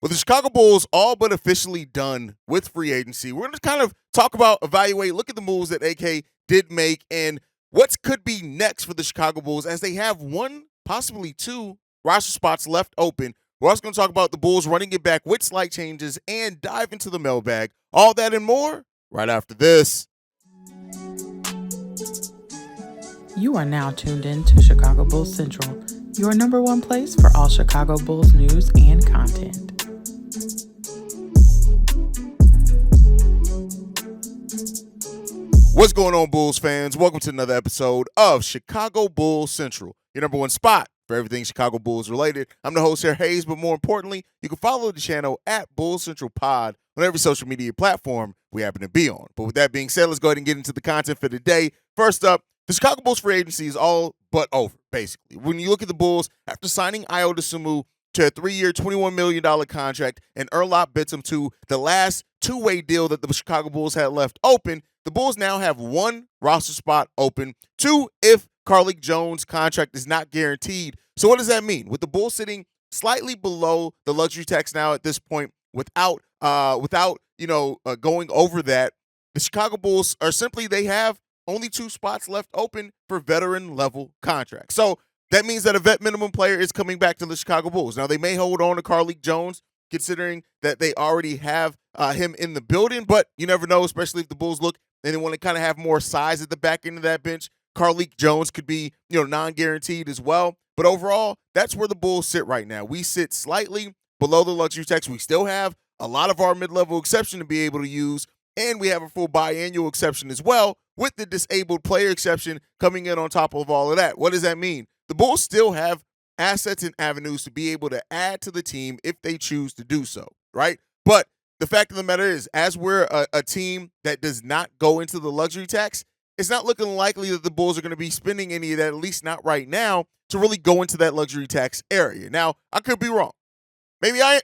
With the Chicago Bulls all but officially done with free agency, we're going to kind of talk about, evaluate, look at the moves that AK did make and what could be next for the Chicago Bulls as they have one, possibly two roster spots left open. We're also going to talk about the Bulls running it back with slight changes and dive into the mailbag. All that and more right after this. You are now tuned in to Chicago Bulls Central, your number one place for all Chicago Bulls news and content. What's going on, Bulls fans? Welcome to another episode of Chicago Bulls Central, your number one spot for everything Chicago Bulls related. I'm the host here, Hayes, but more importantly, you can follow the channel at Bulls Central Pod on every social media platform we happen to be on. But with that being said, let's go ahead and get into the content for today. First up, the Chicago Bulls free agency is all but over, basically. When you look at the Bulls, after signing Ayo Dosunmu to a 3-year, $21 million contract and Erlop Bitsum to the last two-way deal that the Chicago Bulls had left open, the Bulls now have one roster spot open, two if Carlik Jones' contract is not guaranteed. So what does that mean? With the Bulls sitting slightly below the luxury tax now at this point, without going over that, the Chicago Bulls are simply, they have only two spots left open for veteran-level contracts. So that means that a vet minimum player is coming back to the Chicago Bulls. Now, they may hold on to Carlik Jones, considering that they already have him in the building, but you never know, especially if the Bulls look and they want to kind of have more size at the back end of that bench. Carlik Jones could be, non-guaranteed as well. But overall, that's where the Bulls sit right now. We sit slightly below the luxury tax. We still have a lot of our mid-level exception to be able to use, and we have a full biannual exception as well, with the disabled player exception coming in on top of all of that. What does that mean? The Bulls still have assets and avenues to be able to add to the team if they choose to do so, right? But the fact of the matter is, as we're a team that does not go into the luxury tax, it's not looking likely that the Bulls are going to be spending any of that, at least not right now, to really go into that luxury tax area. Now, I could be wrong. Maybe I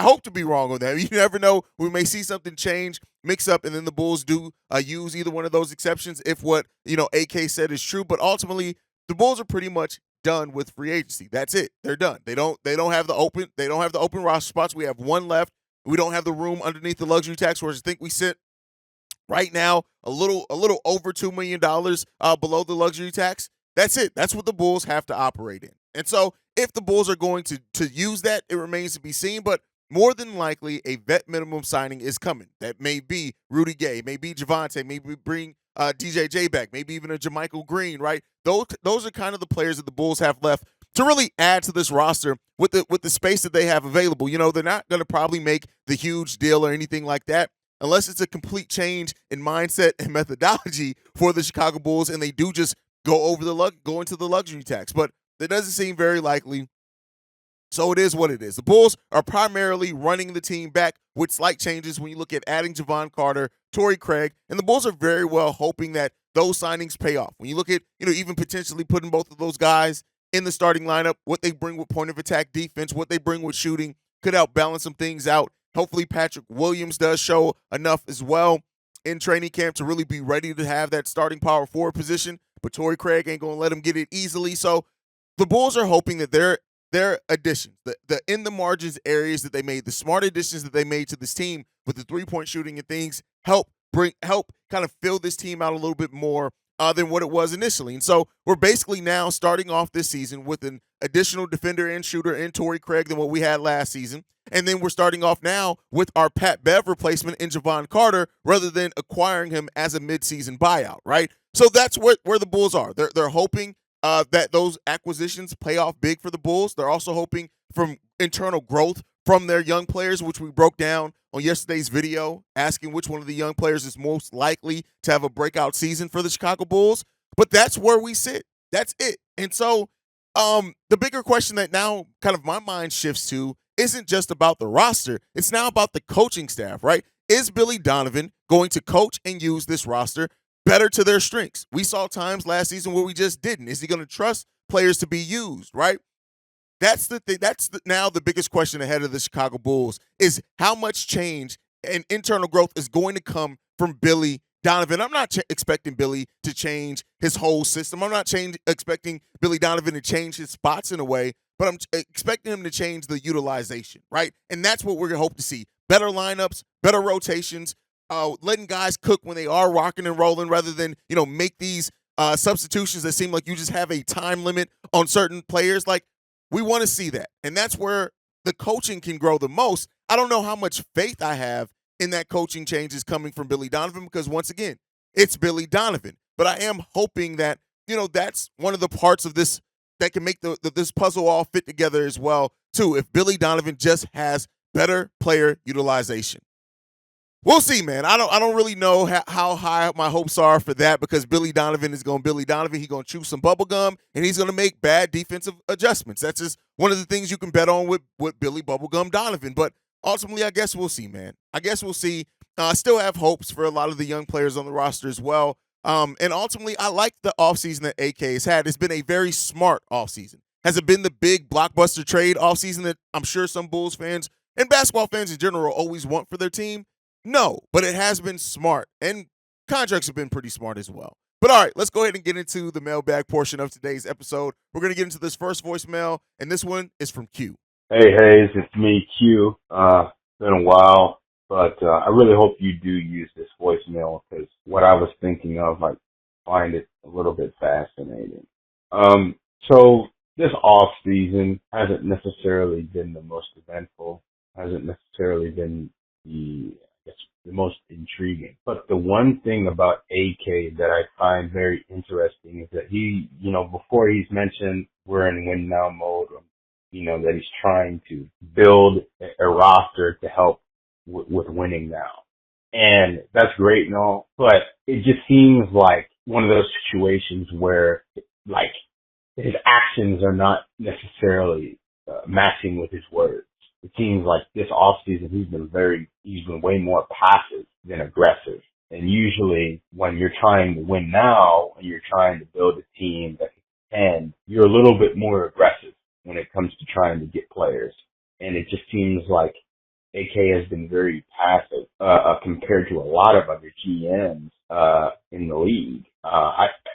hope to be wrong on that. You never know. We may see something change, mix up, and then the Bulls do use either one of those exceptions if what AK said is true. But ultimately, the Bulls are pretty much done with free agency. That's it. They're done. They don't have the open roster spots. We have one left. We don't have the room underneath the luxury tax, where I think we sit right now a little over $2 million below the luxury tax. That's it. That's what the Bulls have to operate in. And so if the Bulls are going to use that, it remains to be seen. But more than likely, a vet minimum signing is coming. That may be Rudy Gay, maybe Javante, maybe bring DJJ back, maybe even a JaMychal Green, right? Those are kind of the players that the Bulls have left to really add to this roster with the space that they have available. They're not going to probably make the huge deal or anything like that unless it's a complete change in mindset and methodology for the Chicago Bulls, and they do just go into the luxury tax. But that doesn't seem very likely. So it is what it is. The Bulls are primarily running the team back with slight changes when you look at adding Javon Carter, Torrey Craig, and the Bulls are very well hoping that those signings pay off. When you look at, even potentially putting both of those guys in the starting lineup, what they bring with point of attack defense, what they bring with shooting could help balance some things out. Hopefully Patrick Williams does show enough as well in training camp to really be ready to have that starting power forward position, but Torrey Craig ain't going to let him get it easily. So the Bulls are hoping that their additions, the in the margins areas that they made, the smart additions that they made to this team with the three-point shooting and things help kind of fill this team out a little bit more than what it was initially. And so we're basically now starting off this season with an additional defender and shooter in Torrey Craig than what we had last season. And then we're starting off now with our Pat Bev replacement in Javon Carter rather than acquiring him as a midseason buyout, right? So that's where the Bulls are. They're hoping that those acquisitions pay off big for the Bulls. They're also hoping from internal growth from their young players, which we broke down on yesterday's video, asking which one of the young players is most likely to have a breakout season for the Chicago Bulls. But that's where we sit. That's it. And so the bigger question that now kind of my mind shifts to isn't just about the roster. It's now about the coaching staff, right? Is Billy Donovan going to coach and use this roster better to their strengths? We saw times last season where we just didn't. Is he going to trust players to be used, right? That's the thing. Now the biggest question ahead of the Chicago Bulls is how much change and internal growth is going to come from Billy Donovan. I'm not expecting Billy to change his whole system. I'm not expecting Billy Donovan to change his spots in a way, but I'm expecting him to change the utilization, right? And that's what we're going to hope to see. Better lineups, better rotations, letting guys cook when they are rocking and rolling rather than, make these substitutions that seem like you just have a time limit on certain players. Like, we want to see that. And that's where the coaching can grow the most. I don't know how much faith I have in that coaching changes coming from Billy Donovan because, once again, it's Billy Donovan. But I am hoping that, that's one of the parts of this that can make this puzzle all fit together as well, too, if Billy Donovan just has better player utilization. We'll see, man. I don't really know how high my hopes are for that because Billy Donovan is going to Billy Donovan. He's going to chew some bubble gum, and he's going to make bad defensive adjustments. That's just one of the things you can bet on with Billy Bubblegum Donovan. But ultimately, I guess we'll see, man. I guess we'll see. I still have hopes for a lot of the young players on the roster as well. And ultimately, I like the offseason that AK has had. It's been a very smart offseason. Has it been the big blockbuster trade offseason that I'm sure some Bulls fans and basketball fans in general always want for their team? No, but it has been smart, and contracts have been pretty smart as well. But all right, let's go ahead and get into the mailbag portion of today's episode. We're going to get into this first voicemail, and this one is from Q. Hey, Hayes, it's me, Q. Been a while, but I really hope you do use this voicemail because what I was thinking of, I find it a little bit fascinating. So this off season hasn't necessarily been the most eventful, hasn't necessarily been the most intriguing. But the one thing about AK that I find very interesting is that he, before he's mentioned we're in win now mode, that he's trying to build a roster to help with winning now. And that's great and all, but it just seems like one of those situations where, like, his actions are not necessarily matching with his words. It seems like this offseason he's been way more passive than aggressive. And usually when you're trying to win now and you're trying to build a team that can, you're a little bit more aggressive when it comes to trying to get players. And it just seems like AK has been very passive compared to a lot of other GMs in the league.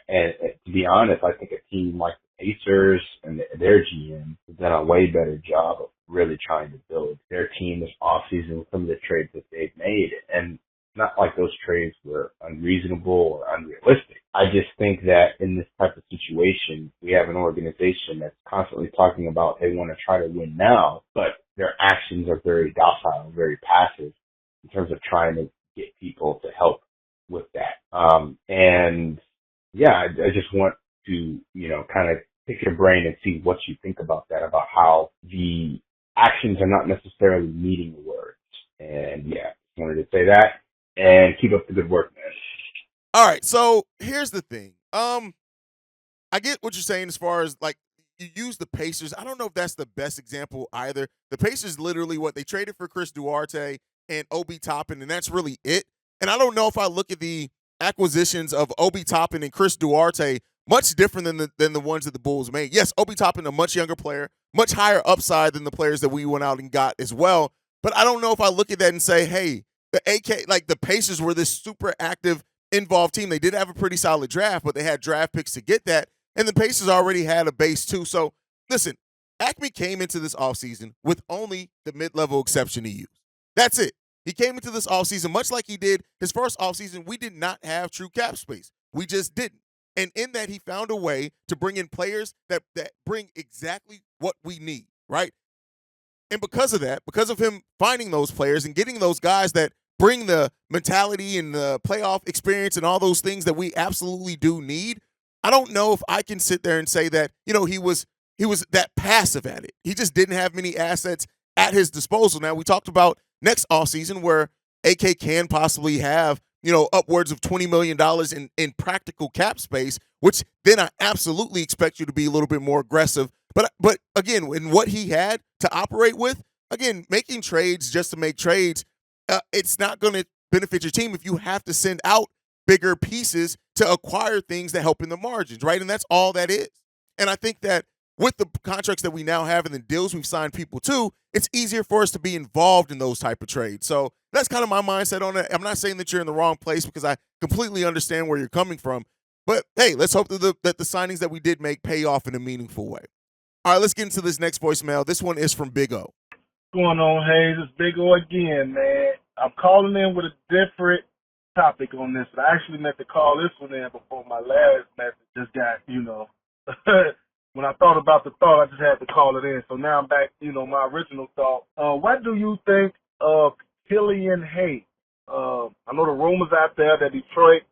And to be honest, I think a team like the Pacers and their GM has done a way better job of really trying to build their team this offseason with some of the trades that they've made. And not like those trades were unreasonable or unrealistic. I just think that in this type of situation, we have an organization that's constantly talking about they want to try to win now, but their actions are very docile, very passive in terms of trying to get people to help with that. And yeah, I just want to, kind of pick your brain and see what you think about that, about how the actions are not necessarily meeting the words. And yeah, just wanted to say that and keep up the good work, man. All right, so here's the thing. I get what you're saying as far as, like, you use the Pacers. I don't know if that's the best example either. The Pacers literally they traded for Chris Duarte and Obi Toppin, and that's really it. And I don't know if I look at the acquisitions of Obi Toppin and Chris Duarte much different than the ones that the Bulls made. Yes, Obi Toppin, a much younger player, much higher upside than the players that we went out and got as well. But I don't know if I look at that and say, hey, the Pacers were this super active, involved team. They did have a pretty solid draft, but they had draft picks to get that. And the Pacers already had a base too. So listen, AKME came into this offseason with only the mid-level exception to use. That's it. He came into this offseason much like he did his first offseason. We did not have true cap space. We just didn't. And in that, he found a way to bring in players that bring exactly what we need, right? And because of that, because of him finding those players and getting those guys that bring the mentality and the playoff experience and all those things that we absolutely do need, I don't know if I can sit there and say that, he was that passive at it. He just didn't have many assets at his disposal. Now, we talked about next offseason where AK can possibly have, upwards of $20 million in practical cap space, which then I absolutely expect you to be a little bit more aggressive. But again, in what he had to operate with, again, making trades just to make trades, it's not going to benefit your team if you have to send out bigger pieces to acquire things that help in the margins, right? And that's all that is. And I think that with the contracts that we now have and the deals we've signed people to, it's easier for us to be involved in those type of trades. So that's kind of my mindset on it. I'm not saying that you're in the wrong place because I completely understand where you're coming from. But, hey, let's hope that the signings that we did make pay off in a meaningful way. All right, let's get into this next voicemail. This one is from Big O. What's going on, Hayes? It's Big O again, man. I'm calling in with a different topic on this. I actually meant to call this one in before my last message just got, when I thought about the thought, I just had to call it in. So now I'm back, my original thought. What do you think of Killian Hayes? I know the rumors out there that Detroit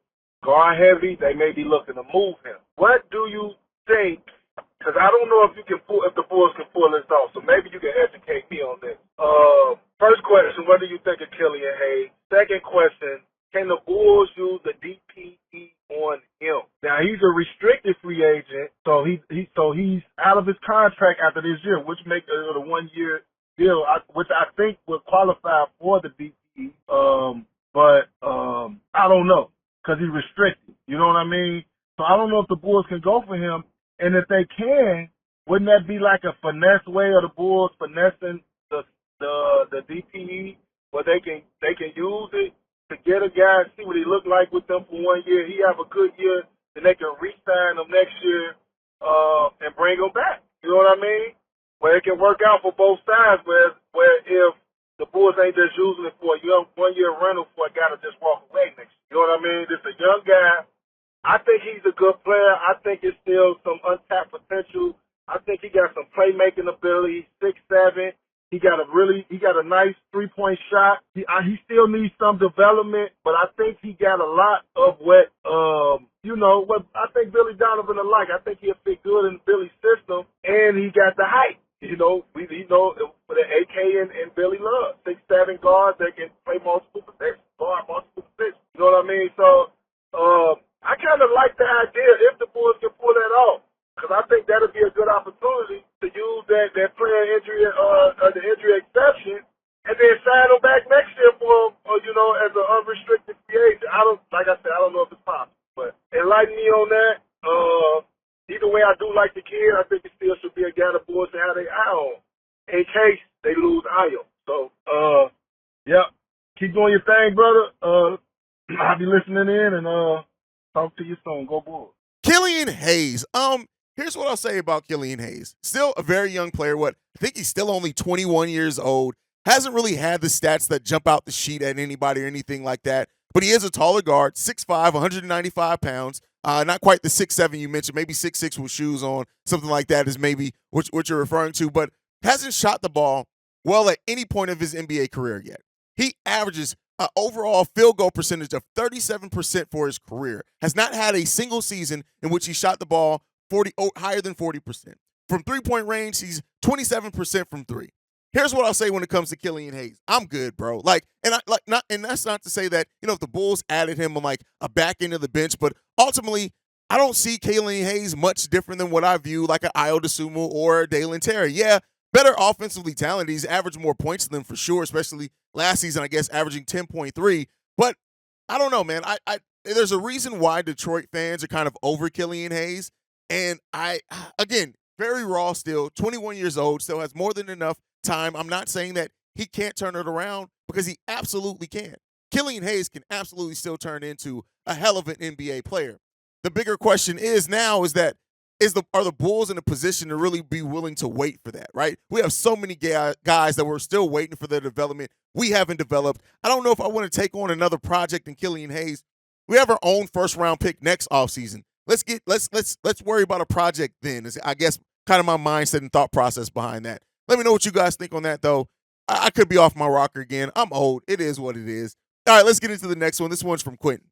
guard heavy, they may be looking to move him. What do you think? Because I don't know if the Bulls can pull this off. So maybe you can educate me on this. First question, what do you think of Killian Hayes? Second question, can the Bulls use the DPE on him? Now he's a restricted free agent, so he's out of his contract after this year, which makes it a 1-year deal, which I think would qualify for the DPE. But I don't know because he's restricted. You know what I mean? So I don't know if the Bulls can go for him. And if they can, wouldn't that be like a finesse way of the Bulls finessing the DPE where they can use it to get a guy, see what he look like with them for 1 year. He have a good year, then they can re-sign him next year and bring him back. You know what I mean? Where it can work out for both sides. Where if the Bulls ain't just using it for a 1-year rental for a guy to just walk away next year. You know what I mean? Just a young guy. I think he's a good player. I think it's still some untapped potential. I think he got some playmaking ability. 6'7". He got a nice 3-point shot. He still needs some development, but I think he got a lot of what I think Billy Donovan will like. I think he'll fit good in Billy's system, and he got the height. We know for the AK and Billy Love. 6'7" guards that can play multiple positions, guard multiple positions. You know what I mean? So, I kind of like the idea if the Bulls can pull that off, because I think that would be a good opportunity to use that player injury, the injury exception, and then sign him back next year for, as an unrestricted free agent. I don't know if it's possible, but enlighten me on that. Either way, I do like the kid. I think it still should be a guy the Bulls to have their eye on in case they lose Ayo. So, keep doing your thing, brother. I'll be listening in and talk to you soon. Go Bulls. Killian Hayes. Here's what I'll say about Killian Hayes. Still a very young player. I think he's still only 21 years old. Hasn't really had the stats that jump out the sheet at anybody or anything like that. But he is a taller guard, 6'5", 195 pounds. Not quite the 6'7" you mentioned. Maybe 6'6" with shoes on. Something like that is maybe what you're referring to. But hasn't shot the ball well at any point of his NBA career yet. He averages an overall field goal percentage of 37% for his career. Has not had a single season in which he shot the ball higher than 40%. From three-point range, he's 27% from three. Here's what I'll say when it comes to Killian Hayes. I'm good, bro. And that's not to say that, if the Bulls added him on a back end of the bench, but ultimately, I don't see Killian Hayes much different than what I view like an Ayo Dosunmu or a Dalen Terry. Yeah, better offensively talented. He's averaged more points than them for sure, especially last season, I guess, averaging 10.3. But I don't know, man. There's a reason why Detroit fans are kind of over Killian Hayes. And again, very raw still, 21 years old, still has more than enough time. I'm not saying that he can't turn it around, because he absolutely can. Killian Hayes can absolutely still turn into a hell of an NBA player. The bigger question is now are the Bulls in a position to really be willing to wait for that, right? We have so many guys that we're still waiting for their development. We haven't developed. I don't know if I want to take on another project in Killian Hayes. We have our own first-round pick next offseason. Let's worry about a project then. Is, I guess, kind of my mindset and thought process behind that. Let me know what you guys think on that, though. I could be off my rocker again. I'm old. It is what it is. All right, let's get into the next one. This one's from Quentin.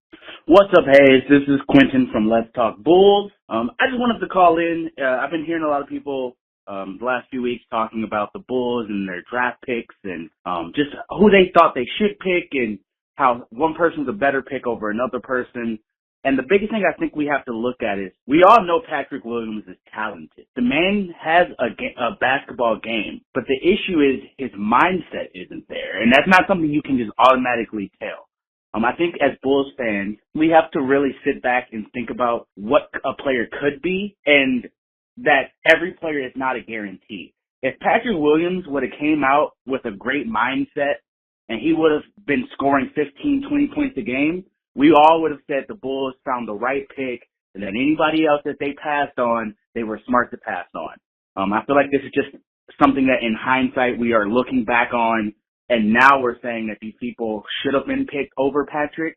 What's up, Hayes? This is Quentin from Let's Talk Bulls. I just wanted to call in. I've been hearing a lot of people the last few weeks talking about the Bulls and their draft picks and just who they thought they should pick and how one person's a better pick over another person. And the biggest thing I think we have to look at is we all know Patrick Williams is talented. The man has a basketball game, but the issue is his mindset isn't there. And that's not something you can just automatically tell. I think as Bulls fans, we have to really sit back and think about what a player could be and that every player is not a guarantee. If Patrick Williams would have came out with a great mindset and he would have been scoring 15, 20 points a game, we all would have said the Bulls found the right pick and that anybody else that they passed on, they were smart to pass on. I feel like this is just something that in hindsight we are looking back on, and now we're saying that these people should have been picked over Patrick.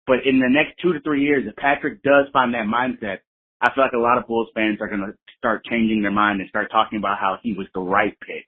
But in the next 2 to 3 years, if Patrick does find that mindset, I feel like a lot of Bulls fans are going to start changing their mind and start talking about how he was the right pick.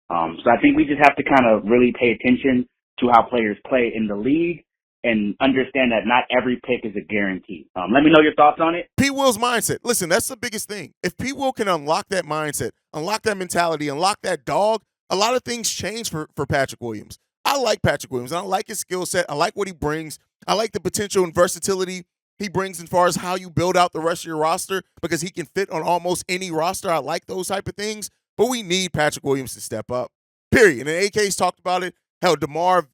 So I think we just have to kind of really pay attention to how players play in the league and understand that not every pick is a guarantee. Let me know your thoughts on it. P. Will's mindset. Listen, that's the biggest thing. If P. Will can unlock that mindset, unlock that mentality, unlock that dog, a lot of things change for Patrick Williams. I like Patrick Williams. I like his skill set. I like what he brings. I like the potential and versatility he brings as far as how you build out the rest of your roster because he can fit on almost any roster. I like those type of things, but we need Patrick Williams to step up, period. And AK's talked about it. Hell, DeMar,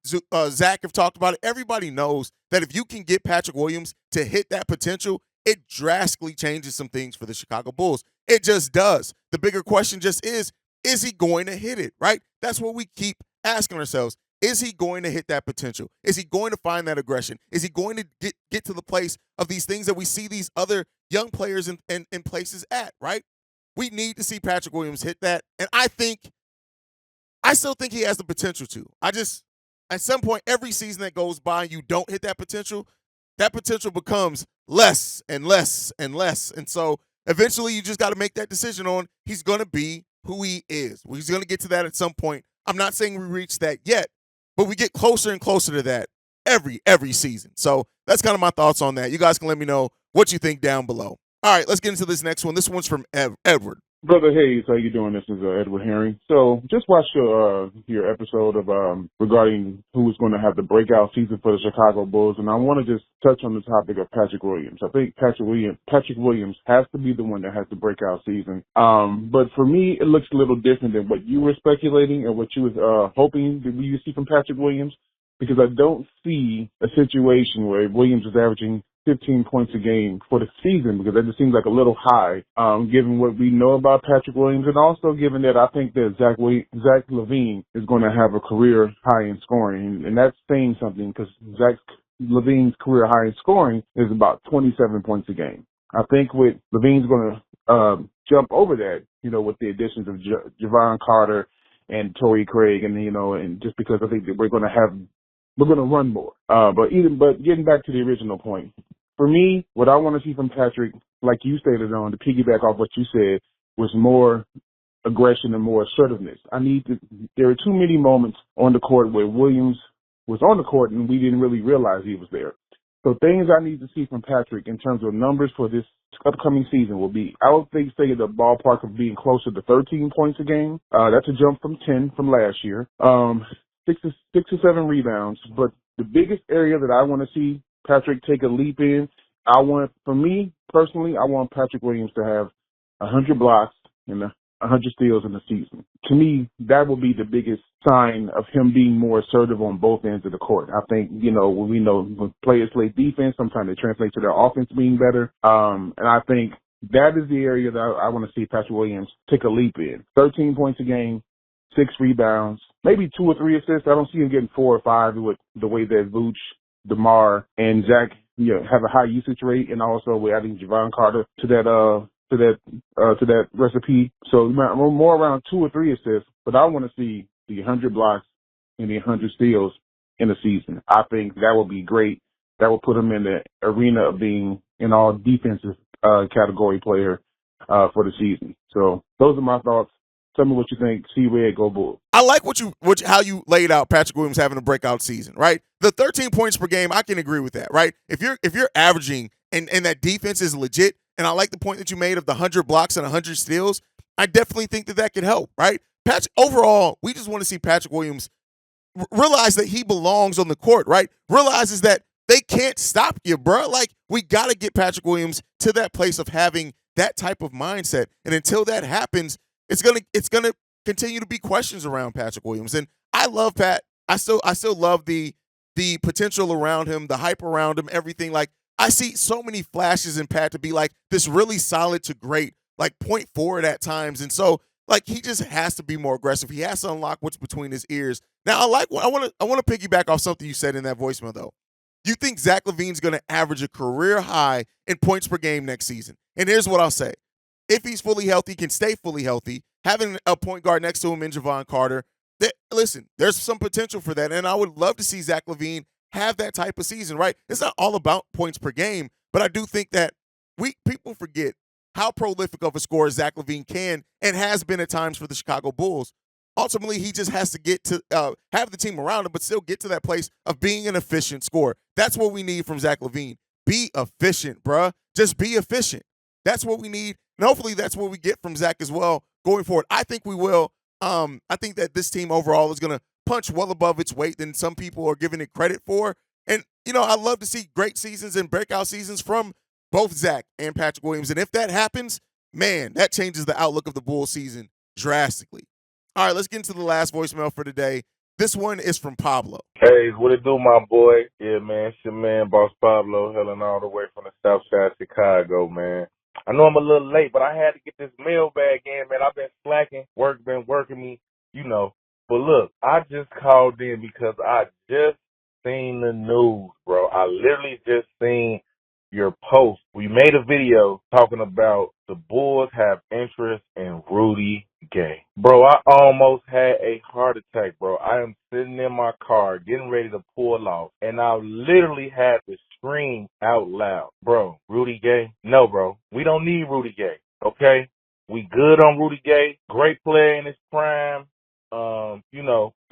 Zach have talked about it. Everybody knows that if you can get Patrick Williams to hit that potential, it drastically changes some things for the Chicago Bulls. It just does. The bigger question just is he going to hit it, right? That's what we keep asking ourselves. Is he going to hit that potential? Is he going to find that aggression? Is he going to get to the place of these things that we see these other young players in places at, right? We need to see Patrick Williams hit that. And I still think he has the potential to. At some point, every season that goes by, you don't hit that potential becomes less and less and less. And so eventually you just got to make that decision on he's going to be who he is. He's going to get to that at some point. I'm not saying we reached that yet, but we get closer and closer to that every season. So that's kind of my thoughts on that. You guys can let me know what you think down below. All right, let's get into this next one. This one's from Edward. Brother Hayes, how you doing? This is Edward Herring. So just watched your episode of regarding who is going to have the breakout season for the Chicago Bulls, and I want to just touch on the topic of Patrick Williams. I think Patrick Williams has to be the one that has the breakout season. But for me, it looks a little different than what you were speculating and what you was hoping that you see from Patrick Williams, because I don't see a situation where Williams is averaging 15 points a game for the season, because that just seems like a little high, given what we know about Patrick Williams, and also given that I think that Zach LaVine is going to have a career high in scoring, and that's saying something, because Zach LaVine's career high in scoring is about 27 points a game. I think with LaVine's going to jump over that, with the additions of Javon Carter and Torrey Craig, and just because I think that we're going to run more. But getting back to the original point, for me, what I want to see from Patrick, like you stated on, to piggyback off what you said, was more aggression and more assertiveness. There are too many moments on the court where Williams was on the court and we didn't really realize he was there. So things I need to see from Patrick in terms of numbers for this upcoming season will be, I would say the ballpark of being closer to 13 points a game. That's a jump from 10 from last year. 6 to 7 rebounds. But the biggest area that I want to see Patrick take a leap in, for me personally, I want Patrick Williams to have 100 blocks and 100 steals in the season. To me, that will be the biggest sign of him being more assertive on both ends of the court. I think, when we know when players play defense, sometimes it translates to their offense being better. And I think that is the area that I want to see Patrick Williams take a leap in. 13 points a game, 6 rebounds, maybe 2 or 3 assists. I don't see him getting 4 or 5 with the way that Vooch, DeMar, and Zach have a high usage rate, and also we're adding Javon Carter to that recipe. So more around 2 or 3 assists, but I want to see the 100 blocks and the 100 steals in a season. I think that would be great. That will put him in the arena of being an all defensive category player for the season. So those are my thoughts. Tell me what you think. See Red, go Bulls. I like how you laid out Patrick Williams having a breakout season, right? The 13 points per game, I can agree with that, right? If you're averaging and that defense is legit, and I like the point that you made of the 100 blocks and 100 steals, I definitely think that could help, right? Overall, we just want to see Patrick Williams realize that he belongs on the court, right? Realizes that they can't stop you, bro. Like, we got to get Patrick Williams to that place of having that type of mindset, and until that happens, it's gonna continue to be questions around Patrick Williams. And I love Pat. I still love the potential around him, the hype around him, everything. Like, I see so many flashes in Pat to be like this really solid to great, like point forward at times. And so, like, he just has to be more aggressive. He has to unlock what's between his ears. Now, I want to piggyback off something you said in that voicemail though. You think Zach LaVine's going to average a career high in points per game next season? And here's what I'll say. If he's fully healthy, can stay fully healthy, having a point guard next to him in Javon Carter, listen, there's some potential for that. And I would love to see Zach LaVine have that type of season, right? It's not all about points per game, but I do think that people forget how prolific of a scorer Zach LaVine can and has been at times for the Chicago Bulls. Ultimately, he just has to get to have the team around him, but still get to that place of being an efficient scorer. That's what we need from Zach LaVine. Be efficient, bruh. Just be efficient. That's what we need, and hopefully that's what we get from Zach as well going forward. I think we will. I think that this team overall is going to punch well above its weight than some people are giving it credit for. And, I love to see great seasons and breakout seasons from both Zach and Patrick Williams. And if that happens, man, that changes the outlook of the Bulls season drastically. All right, let's get into the last voicemail for today. This one is from Pablo. Hey, what it do, my boy? Yeah, man, it's your man, Boss Pablo, hailing all the way from the south side of Chicago, man. I know I'm a little late, but I had to get this mailbag in, man. I've been slacking. Work been working me, But look, I just called in because I just seen the news, bro. I literally just seen your post. We made a video talking about the Bulls have interest in Rudy Gay. Bro, I almost had a heart attack, bro. I am sitting in my car getting ready to pull off, and I literally had to scream out loud. Bro, Rudy Gay? No, bro. We don't need Rudy Gay, okay? We good on Rudy Gay. Great player in his prime.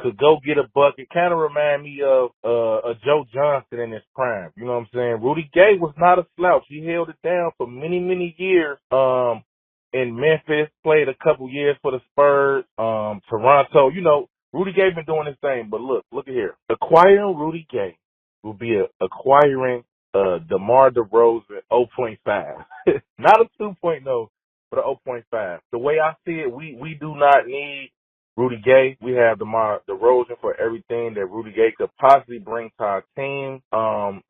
Could go get a bucket. Kind of remind me of a Joe Johnson in his prime. You know what I'm saying? Rudy Gay was not a slouch. He held it down for many, many years. In Memphis, played a couple years for the Spurs. Toronto. Rudy Gay been doing his thing. But look at here. Acquiring Rudy Gay will be acquiring DeMar DeRozan 0.5. Not a 2.0, but a 0.5. The way I see it, we do not need Rudy Gay. We have DeMar DeRozan for everything that Rudy Gay could possibly bring to our team.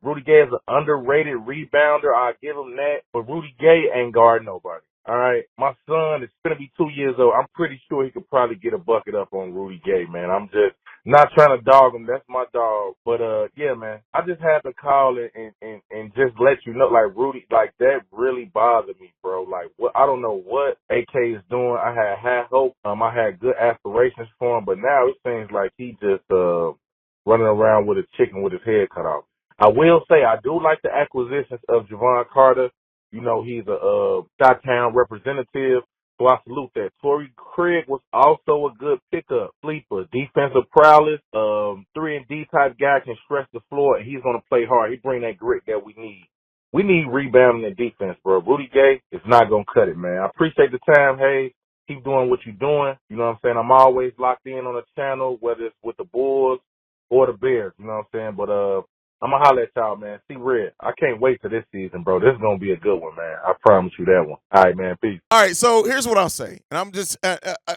Rudy Gay is an underrated rebounder. I'll give him that. But Rudy Gay ain't guarding nobody. All right? My son is going to be 2 years old. I'm pretty sure he could probably get a bucket up on Rudy Gay, man. I'm just not trying to dog him. That's my dog. But, yeah, man, I just had to call it and just let you know, like, Rudy, like, that really bothered me, bro. Like, I don't know what AK is doing. I had high hope. I had good aspirations for him, but now it seems like he just running around with a chicken with his head cut off. I will say I do like the acquisitions of Javon Carter. He's a Chi-Town representative, so I salute that. Torrey Craig was also a good pickup, sleeper, defensive prowess, 3-and-D type guy, can stretch the floor, and he's going to play hard. He bring that grit that we need. We need rebounding and defense, bro. Rudy Gay is not going to cut it, man. I appreciate the time, Hayes. Keep doing what you're doing. You know what I'm saying? I'm always locked in on the channel, whether it's with the Bulls or the Bears. You know what I'm saying? But I'm going to holler at y'all, man. See Red. I can't wait for this season, bro. This is going to be a good one, man. I promise you that one. All right, man. Peace. All right, so here's what I'll say. And I'm just,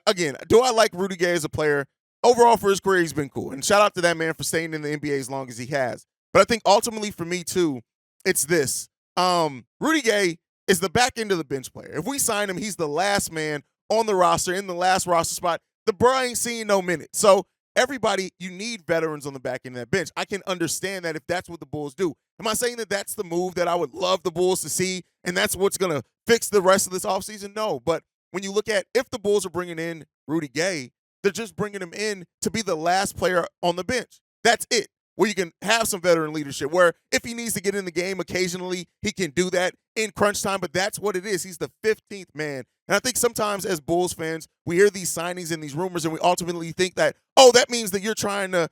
again, do I like Rudy Gay as a player? Overall, for his career, he's been cool. And shout out to that man for staying in the NBA as long as he has. But I think ultimately for me, too, it's this. Rudy Gay is the back end of the bench player. If we sign him, he's the last man on the roster, in the last roster spot. The bro ain't seeing no minutes. So everybody, you need veterans on the back end of that bench. I can understand that if that's what the Bulls do. Am I saying that that's the move that I would love the Bulls to see and that's what's going to fix the rest of this offseason? No. But when you look at if the Bulls are bringing in Rudy Gay, they're just bringing him in to be the last player on the bench. That's it. Where you can have some veteran leadership, where if he needs to get in the game occasionally, he can do that in crunch time, but that's what it is. He's the 15th man. And I think sometimes as Bulls fans, we hear these signings and these rumors, and we ultimately think that, oh, that means that you're trying to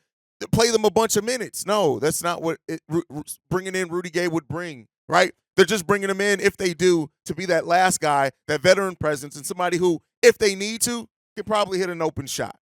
play them a bunch of minutes. No, that's not what bringing in Rudy Gay would bring, right? They're just bringing him in, if they do, to be that last guy, that veteran presence, and somebody who, if they need to, can probably hit an open shot.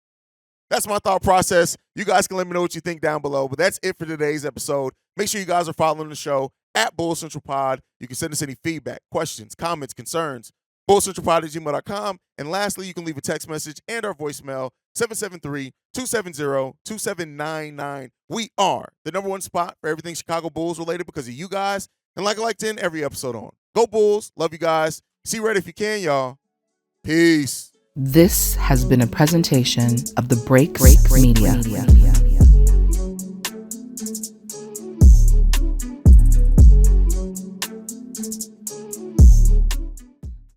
That's my thought process. You guys can let me know what you think down below. But that's it for today's episode. Make sure you guys are following the show at Bulls Central Pod. You can send us any feedback, questions, comments, concerns, bullscentralpod@gmail.com. And lastly, you can leave a text message and our voicemail, 773-270-2799. We are the number one spot for everything Chicago Bulls related because of you guys. And like I like to end every episode on. Go Bulls. Love you guys. See Red if you can, y'all. Peace. This has been a presentation of the Break Media.